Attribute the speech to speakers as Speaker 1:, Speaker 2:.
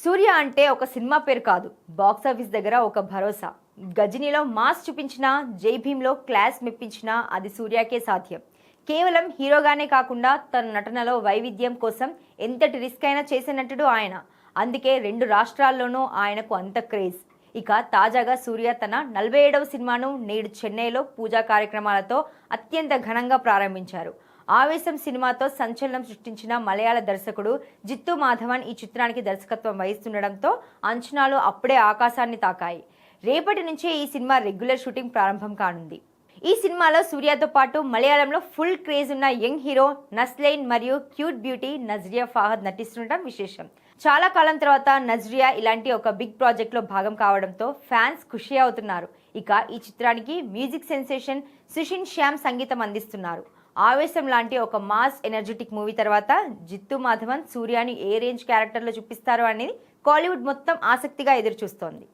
Speaker 1: సూర్య అంటే ఒక సినిమా పేరు కాదు, బాక్సాఫీస్ దగ్గర ఒక భరోసా. గజనీలో మాస్ చూపించినా, జై భీమ్లో క్లాస్ మెప్పించినా అది సూర్యకే సాధ్యం. కేవలం హీరోగానే కాకుండా తన నటనలో వైవిధ్యం కోసం ఎంతటి రిస్క్ అయినా చేసే నటుడు ఆయన. అందుకే 2 రాష్ట్రాల్లోనూ ఆయనకు అంత క్రేజ్. ఇక తాజాగా సూర్య తన 47వ సినిమాను నేడు చెన్నైలో పూజా కార్యక్రమాలతో అత్యంత ఘనంగా ప్రారంభించారు. ఆవేశం సినిమాతో సంచలనం సృష్టించిన మలయాళ దర్శకుడు జిత్తు మాధవన్ ఈ చిత్రానికి దర్శకత్వం వహిస్తుండటంతో అంచనాలు అప్పుడే ఆకాశాన్ని తాకాయి. రేపటి నుంచే ఈ సినిమా రెగ్యులర్ షూటింగ్ ప్రారంభం కానుంది. ఈ సినిమాలో సూర్యతో పాటు మలయాళంలో ఫుల్ క్రేజ్ ఉన్న యంగ్ హీరో నస్లైన్ మరియు క్యూట్ బ్యూటీ నజ్రియా ఫాహద్ నటిస్తుండటం విశేషం. చాలా కాలం తర్వాత నజ్రియా ఇలాంటి ఒక బిగ్ ప్రాజెక్ట్ లో భాగం కావడంతో ఫ్యాన్స్ ఖుషి అవుతున్నారు. ఇక ఈ చిత్రానికి మ్యూజిక్ సెన్సేషన్ సుషిన్ శ్యామ్ సంగీతం అందిస్తున్నారు. ఆవేశం లాంటి ఒక మాస్ ఎనర్జెటిక్ మూవీ తర్వాత జిత్తు మాధవన్ సూర్యాని ఏ రేంజ్ క్యారెక్టర్లో చూపిస్తారో అనేది కోలీవుడ్ మొత్తం ఆసక్తిగా ఎదురు చూస్తోంది.